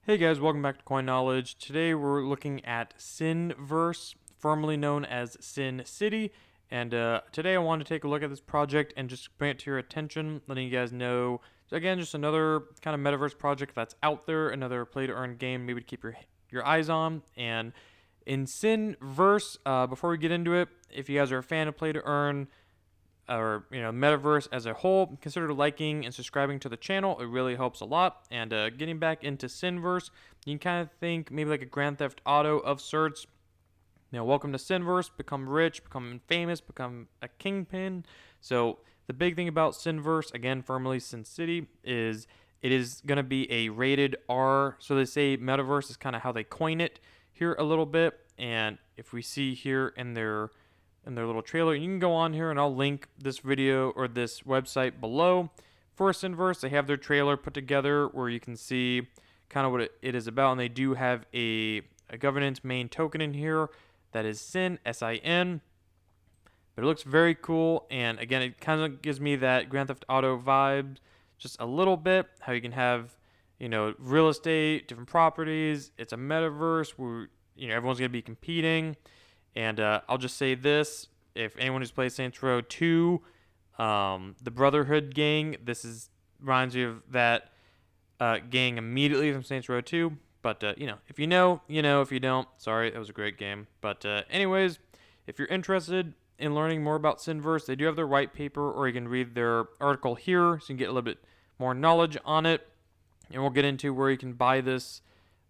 Hey guys, welcome back to Coin Knowledge. Today we're looking at SinVerse, formerly known as Sin City, and today I want to take a look at this project and just bring it to your attention, letting you guys know, again, just another kind of metaverse project that's out there, another play-to-earn game maybe to keep your eyes on. And in SinVerse, before we get into it, if you guys are a fan of play-to-earn, or metaverse as a whole, consider liking and subscribing to the channel. It really helps a lot. And getting back into SinVerse, you can kind of think maybe like a Grand Theft Auto of sorts. Welcome to SinVerse. Become rich, become famous, become a kingpin. So the big thing about SinVerse, again, formerly Sin City, is it is going to be a rated R. So they say metaverse is kind of how they coin it here a little bit. And if we see here in their little trailer, you can go on here and I'll link this video or this website below. For SinVerse, they have their trailer put together where you can see kind of what it is about, and they do have a governance main token in here that is Sin, S-I-N, but it looks very cool. And again, it kind of gives me that Grand Theft Auto vibe just a little bit, how you can have real estate, different properties. It's a metaverse where everyone's going to be competing. And I'll just say this: if anyone who's played Saints Row 2, the Brotherhood gang, reminds me of that gang immediately from Saints Row 2. But if you know, you know. If you don't, sorry, that was a great game. But anyways, if you're interested in learning more about SinVerse, they do have their white paper, or you can read their article here, so you can get a little bit more knowledge on it. And we'll get into where you can buy this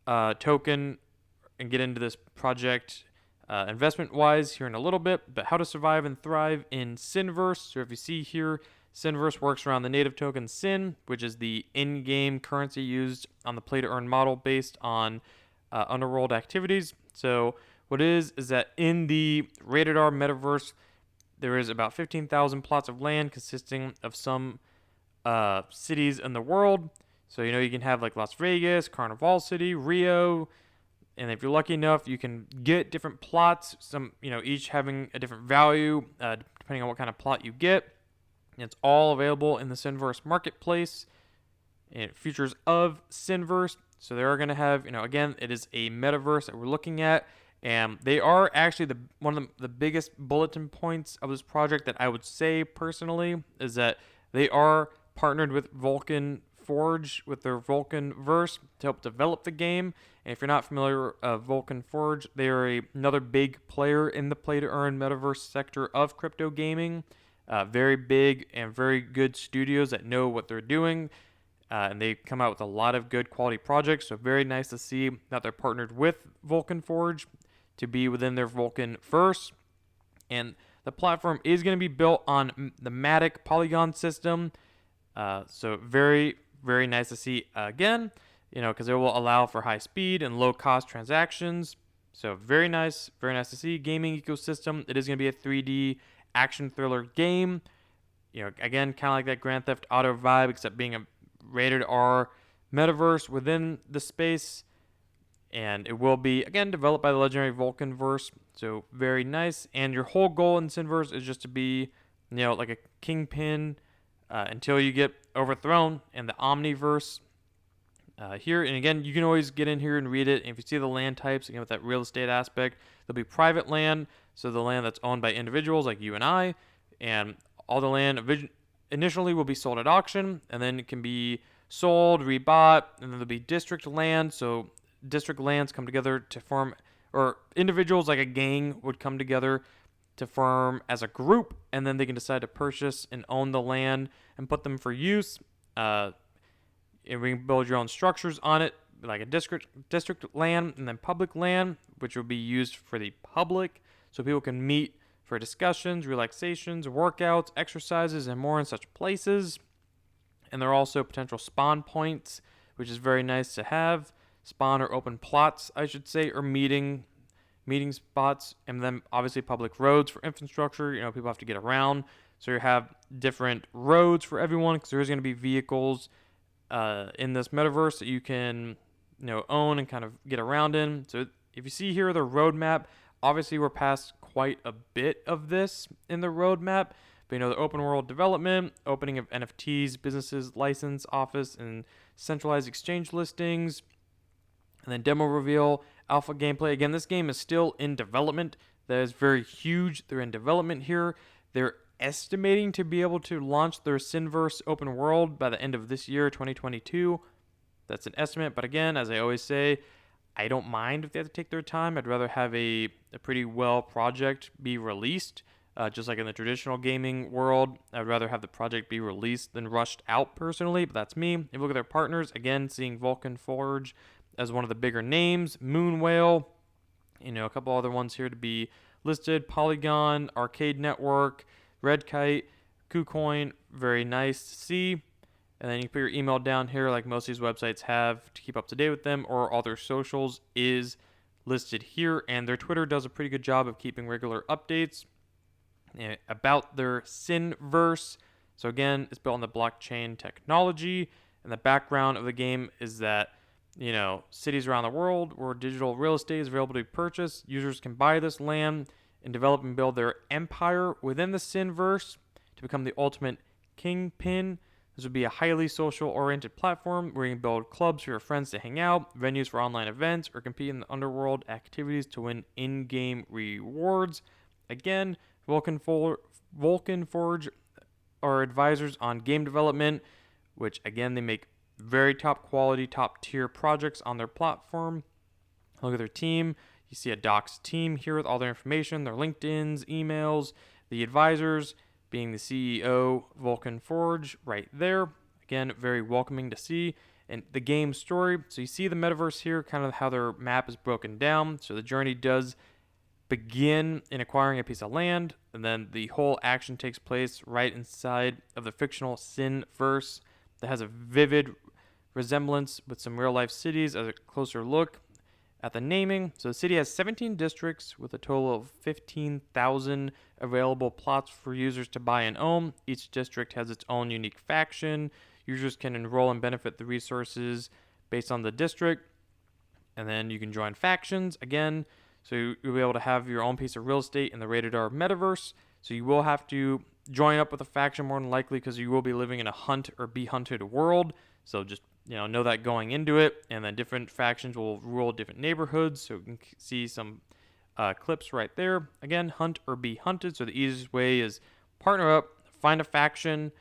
token and get into this project investment-wise here in a little bit, but how to survive and thrive in SinVerse. So if you see here, SinVerse works around the native token Sin, which is the in-game currency used on the play-to-earn model based on underworld activities. So what it is that in the rated R metaverse, there is about 15,000 plots of land consisting of some cities in the world. So you can have like Las Vegas, Carnival City, Rio. And if you're lucky enough, you can get different plots, some each having a different value depending on what kind of plot you get. And it's all available in the SinVerse marketplace and features of SinVerse. So they are going to have, again, it is a metaverse that we're looking at, and they are actually one of the biggest bulletin points of this project that I would say personally is that they are partnered with Vulcan Forge with their Vulcan verse to help develop the game. And if you're not familiar with Vulcan Forge, they are another big player in the play-to-earn metaverse sector of crypto gaming. Very big and very good studios that know what they're doing. And they come out with a lot of good quality projects. So very nice to see that they're partnered with Vulcan Forge to be within their Vulcan verse. And the platform is going to be built on the Matic Polygon system. So very, very nice to see again, because it will allow for high speed and low cost transactions. So very nice to see. Gaming ecosystem. It is going to be a 3D action thriller game. Again, kind of like that Grand Theft Auto vibe, except being a rated R metaverse within the space. And it will be, again, developed by the legendary Vulcanverse. So very nice. And your whole goal in SinVerse is just to be, like a kingpin until you get overthrown in the Omniverse here. And again, you can always get in here and read it. And if you see the land types, again, with that real estate aspect, there'll be private land. So the land that's owned by individuals like you and I. And all the land initially will be sold at auction. And then it can be sold, rebought. And then there'll be district land. So district lands come together to form, or individuals like a gang would come together to form as a group, and then they can decide to purchase and own the land and put them for use. And we can build your own structures on it, like a district land, and then public land, which will be used for the public, so people can meet for discussions, relaxations, workouts, exercises, and more in such places. And there are also potential spawn points, which is very nice to have. Spawn or open plots, I should say, or meeting spots, and then obviously public roads for infrastructure. People have to get around, so you have different roads for everyone, because there's going to be vehicles in this metaverse that you can own and kind of get around in. So if you see here the roadmap, obviously we're past quite a bit of this in the roadmap, but the open world development, opening of NFTs, businesses, license, office, and centralized exchange listings, And then demo reveal, alpha gameplay. Again, this game is still in development. That is very huge. They're in development here. They're estimating to be able to launch their SinVerse open world by the end of this year, 2022. That's an estimate. But again, as I always say, I don't mind if they have to take their time. I'd rather have a pretty well project be released. Just like in the traditional gaming world, I'd rather have the project be released than rushed out personally, but that's me. If you look at their partners, again, seeing Vulcan Forge as one of the bigger names, Moon Whale, a couple other ones here to be listed, Polygon, Arcade Network, Red Kite, KuCoin, very nice to see. And then you can put your email down here like most of these websites have to keep up to date with them, or all their socials is listed here. And their Twitter does a pretty good job of keeping regular updates about their SinVerse. So again, it's built on the blockchain technology. And the background of the game is that, cities around the world where digital real estate is available to be purchased, users can buy this land and develop and build their empire within the SinVerse to become the ultimate kingpin. This would be a highly social-oriented platform where you can build clubs for your friends to hang out, venues for online events, or compete in the underworld activities to win in-game rewards. Again, Vulcan Forge are advisors on game development, which again, they make very top quality, top tier projects on their platform. Look at their team. You see a docs team here with all their information, their LinkedIns, emails, the advisors being the CEO, Vulcan Forge, right there. Again, very welcoming to see. And the game story. So you see the metaverse here, kind of how their map is broken down. So the journey does begin in acquiring a piece of land, and then the whole action takes place right inside of the fictional SinVerse that has a vivid resemblance with some real-life cities as a closer look at the naming. So the city has 17 districts with a total of 15,000 available plots for users to buy and own. Each district has its own unique faction. Users can enroll and benefit the resources based on the district, and then you can join factions again. So you'll be able to have your own piece of real estate in the rated R metaverse. So you will have to join up with a faction more than likely because you will be living in a hunt or be hunted world. So just know that going into it. And then different factions will rule different neighborhoods. So you can see some clips right there. Again, hunt or be hunted. So the easiest way is partner up, find a faction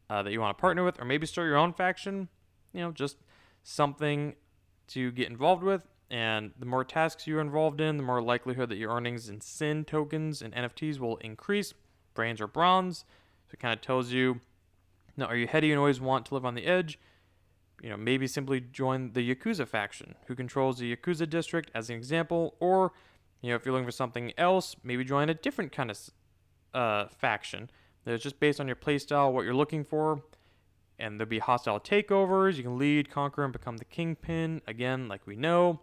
that you want to partner with, or maybe start your own faction. Just something to get involved with. And the more tasks you're involved in, the more likelihood that your earnings in Sin tokens and NFTs will increase. Brains or bronze. So it kind of tells you, are you heady and always want to live on the edge? Maybe simply join the Yakuza faction, who controls the Yakuza district as an example. Or, if you're looking for something else, maybe join a different kind of faction that's just based on your playstyle, what you're looking for. And there'll be hostile takeovers. You can lead, conquer, and become the kingpin. Again, like we know.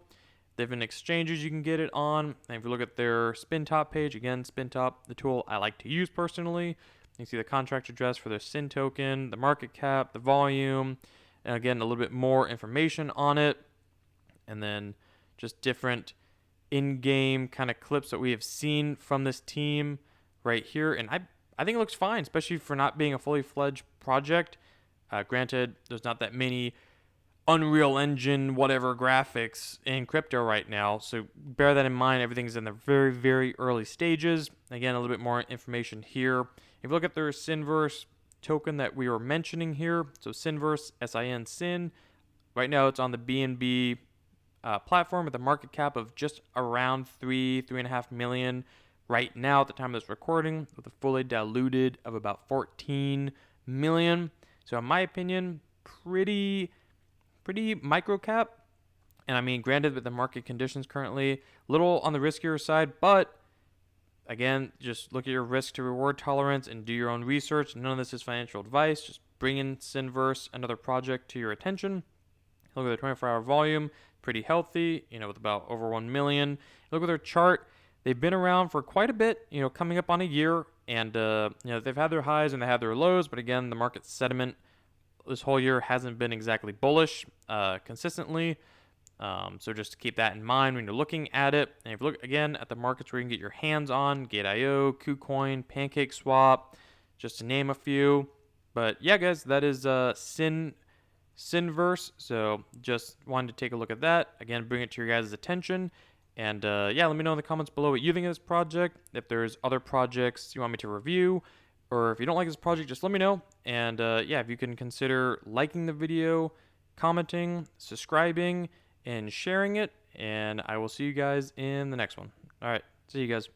Different exchanges you can get it on. And if you look at their SpinTop page, again, SpinTop, the tool I like to use personally. You can see the contract address for their Sin token, the market cap, the volume, and again, a little bit more information on it. And then just different in-game kind of clips that we have seen from this team right here. And I think it looks fine, especially for not being a fully fledged project. Granted, there's not that many Unreal Engine, whatever graphics in crypto right now. So bear that in mind. Everything's in the very, very early stages. Again, a little bit more information here. If you look at their SinVerse token that we were mentioning here, so SinVerse, S-I-N, Sin, right now it's on the BNB platform with a market cap of just around 3.5 million right now at the time of this recording, with a fully diluted of about 14 million. So in my opinion, pretty micro cap. And I mean, granted, with the market conditions currently, a little on the riskier side, but again, just look at your risk to reward tolerance and do your own research. None of this is financial advice. Just bring in SinVerse, another project, to your attention. Look at the 24-hour volume, pretty healthy, with about over 1 million. Look at their chart. They've been around for quite a bit, coming up on a year, and they've had their highs and they had their lows, but again, the market sentiment this whole year hasn't been exactly bullish consistently. So just to keep that in mind when you're looking at it. And if you look again at the markets where you can get your hands on, Gate.io, KuCoin, PancakeSwap, just to name a few. But yeah, guys, that is SinVerse SinVerse. So just wanted to take a look at that. Again, bring it to your guys' attention. And yeah, let me know in the comments below what you think of this project. If there's other projects you want me to review, or if you don't like this project, just let me know. And yeah, if you can consider liking the video, commenting, subscribing, and sharing it. And I will see you guys in the next one. All right, see you guys.